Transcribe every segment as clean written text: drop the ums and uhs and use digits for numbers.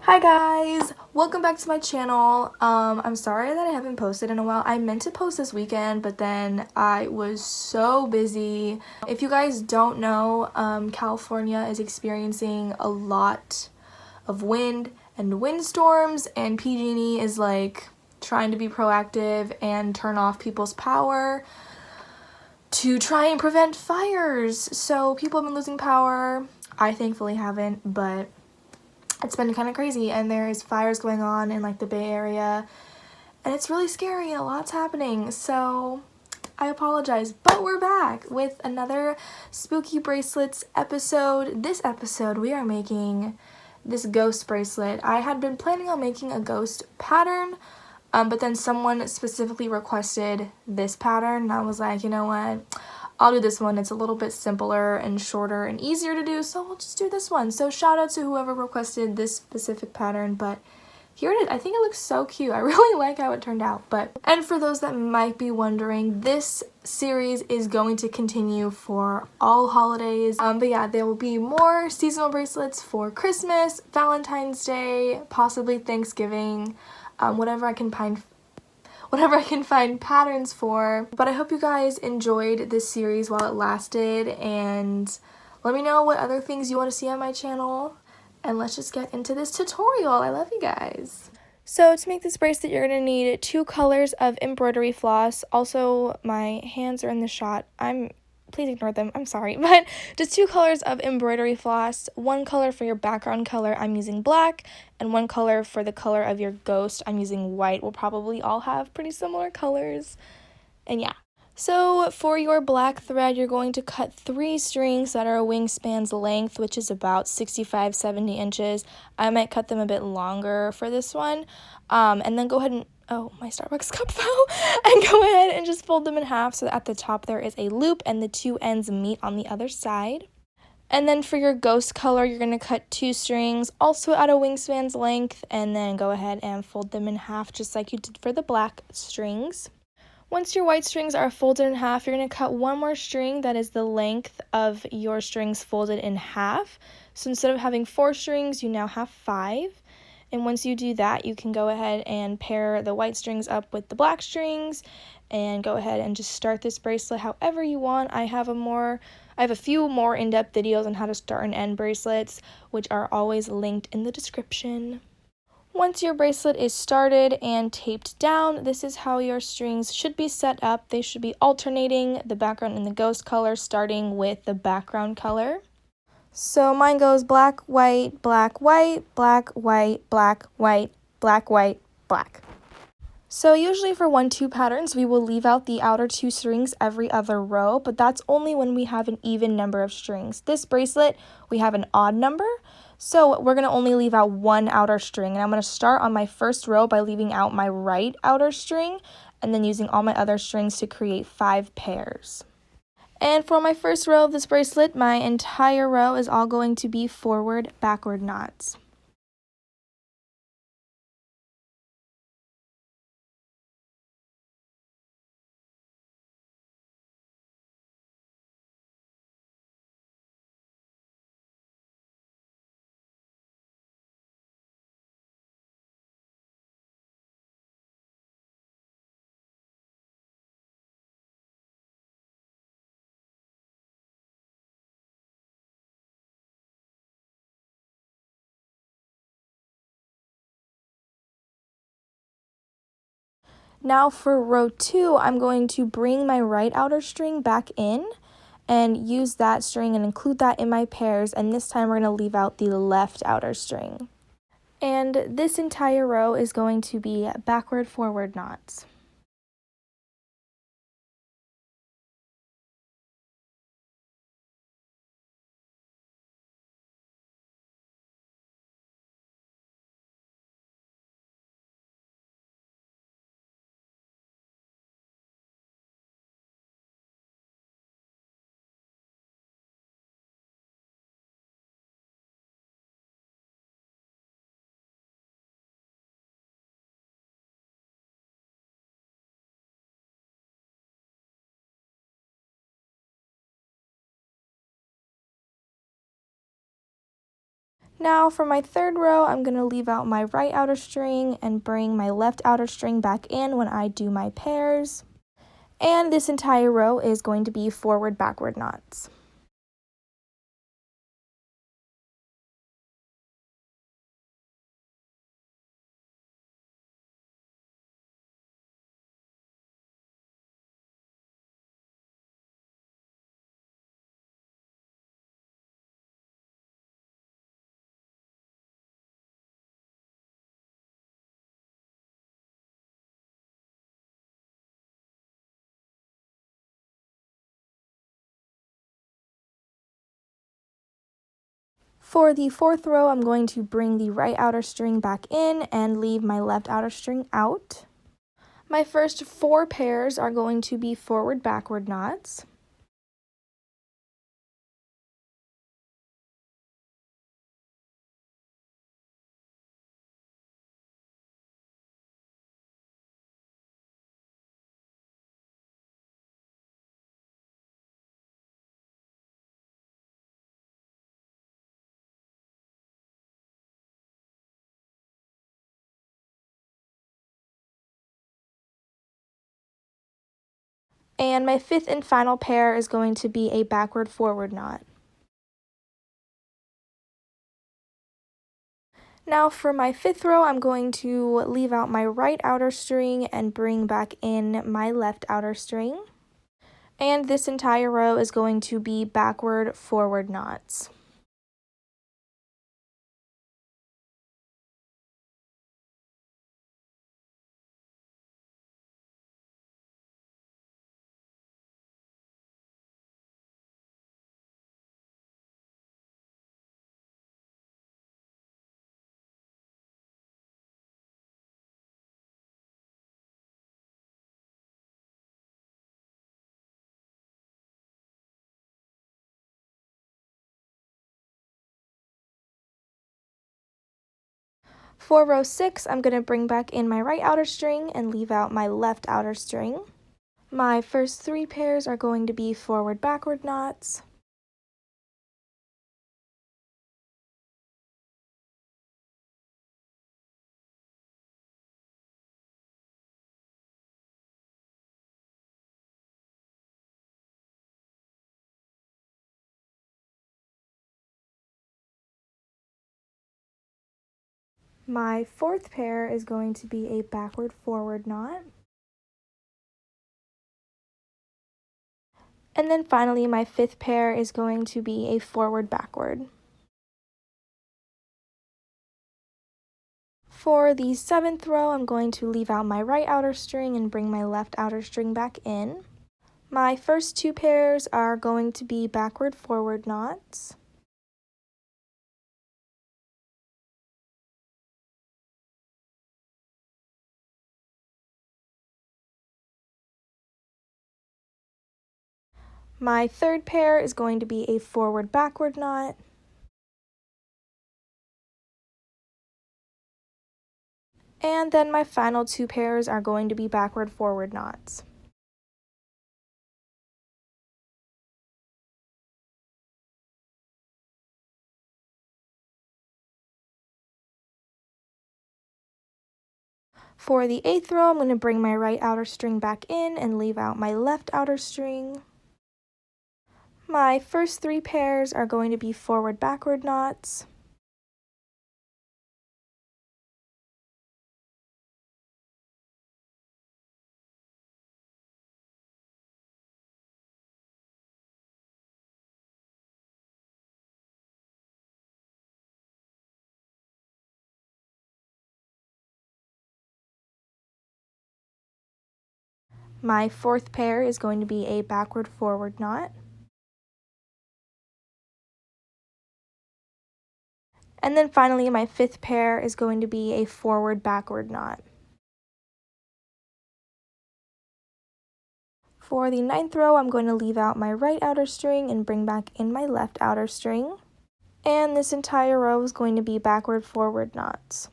Hi guys, welcome back to my channel. I'm sorry that I haven't posted in a while. I meant to post this weekend, but then I was so busy. If you guys don't know, California is experiencing a lot of wind and windstorms, and PG&E is like trying to be proactive and turn off people's power to try and prevent fires. So people have been losing power. I thankfully haven't, but it's been kind of crazy, and there's fires going on in like the Bay Area, and it's really scary and a lot's happening. So I apologize, but we're back with another spooky bracelets episode. This episode we are making this ghost bracelet. I had been planning on making a ghost pattern, but then someone specifically requested this pattern, and I was like, you know what, I'll do this one. It's a little bit simpler and shorter and easier to do, so we'll just do this one. So shout out to whoever requested this specific pattern, but here it is. I think it looks so cute. I really like how it turned out. And for those that might be wondering, this series is going to continue for all holidays. But yeah, there will be more seasonal bracelets for Christmas, Valentine's Day, possibly Thanksgiving, whatever I can find patterns for. But I hope you guys enjoyed this series while it lasted, and let me know what other things you want to see on my channel, and let's just get into this tutorial. I love you guys. So to make this bracelet, you're going to need 2 colors of embroidery floss. Also, my hands are in the shot. Please ignore them, I'm sorry, but just 2 colors of embroidery floss, 1 color for your background color, I'm using black, and 1 color for the color of your ghost, I'm using white. We'll probably all have pretty similar colors, and yeah. So for your black thread, you're going to cut 3 strings that are a wingspan's length, which is about 65-70 inches. I might cut them a bit longer for this one, and then go ahead and, oh, my Starbucks cup fell, and go ahead and just fold them in half so that at the top there is a loop and the 2 ends meet on the other side. And then for your ghost color, you're going to cut 2 strings, also at a wingspan's length, and then go ahead and fold them in half just like you did for the black strings. Once your white strings are folded in half, you're going to cut 1 more string that is the length of your strings folded in half. So instead of having 4 strings, you now have 5. And once you do that, you can go ahead and pair the white strings up with the black strings and go ahead and just start this bracelet however you want. I have a few more in-depth videos on how to start and end bracelets, which are always linked in the description. Once your bracelet is started and taped down, this is how your strings should be set up. They should be alternating the background and the ghost color, starting with the background color. So mine goes black, white, black, white, black, white, black, white, black, white, black. So usually for 1-2 patterns, we will leave out the outer 2 strings every other row, but that's only when we have an even number of strings. This bracelet, we have an odd number, so we're going to only leave out 1 outer string, and I'm going to start on my first row by leaving out my right outer string, and then using all my other strings to create 5 pairs. And for my first row of this bracelet, my entire row is all going to be forward backward knots. Now for row 2, I'm going to bring my right outer string back in and use that string and include that in my pairs, and this time we're going to leave out the left outer string. And this entire row is going to be backward forward knots. Now for my third row, I'm going to leave out my right outer string and bring my left outer string back in when I do my pairs. And this entire row is going to be forward backward knots. For the fourth row, I'm going to bring the right outer string back in and leave my left outer string out. My first 4 pairs are going to be forward backward knots. And my 5th and final pair is going to be a backward forward knot. Now for my 5th row, I'm going to leave out my right outer string and bring back in my left outer string. And this entire row is going to be backward forward knots. For row 6, I'm going to bring back in my right outer string and leave out my left outer string. My first 3 pairs are going to be forward backward knots. My 4th pair is going to be a backward forward knot. And then finally, my 5th pair is going to be a forward backward. For the 7th row, I'm going to leave out my right outer string and bring my left outer string back in. My first 2 pairs are going to be backward forward knots. My 3rd pair is going to be a forward backward knot. And then my final 2 pairs are going to be backward forward knots. For the 8th row, I'm going to bring my right outer string back in and leave out my left outer string. My first 3 pairs are going to be forward backward knots. My 4th pair is going to be a backward forward knot. And then finally, my 5th pair is going to be a forward backward knot. For the 9th row, I'm going to leave out my right outer string and bring back in my left outer string. And this entire row is going to be backward forward knots.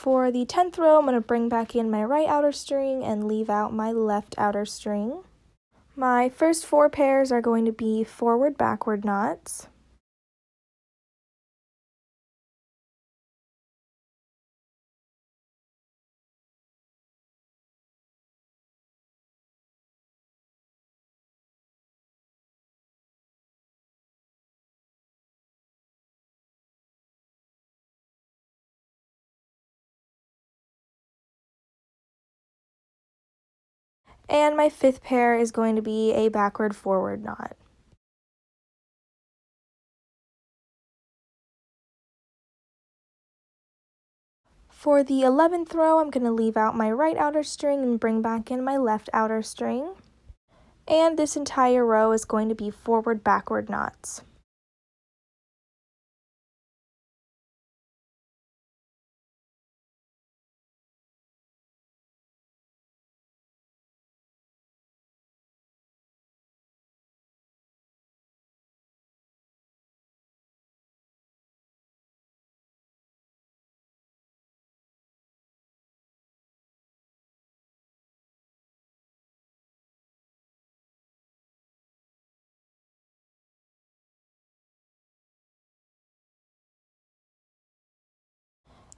For the 10th row, I'm going to bring back in my right outer string and leave out my left outer string. My first 4 pairs are going to be forward-backward knots. And my 5th pair is going to be a backward-forward knot. For the 11th row, I'm going to leave out my right outer string and bring back in my left outer string. And this entire row is going to be forward-backward knots.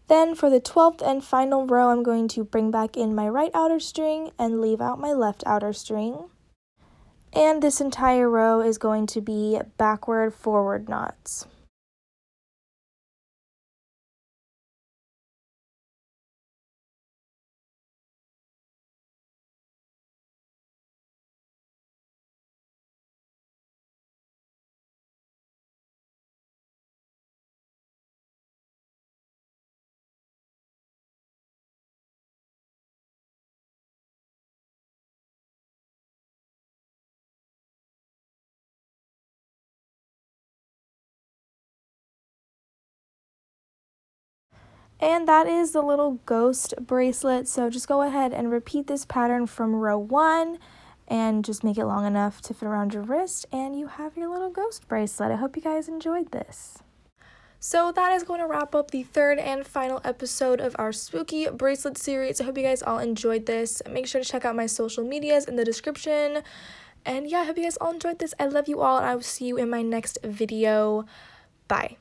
Then for the 12th and final row, I'm going to bring back in my right outer string and leave out my left outer string. And this entire row is going to be backward-forward knots. And that is the little ghost bracelet. So just go ahead and repeat this pattern from row 1 and just make it long enough to fit around your wrist, and you have your little ghost bracelet. I hope you guys enjoyed this. So that is going to wrap up the 3rd and final episode of our spooky bracelet series. I hope you guys all enjoyed this. Make sure to check out my social medias in the description. And yeah, I hope you guys all enjoyed this. I love you all, and I will see you in my next video. Bye.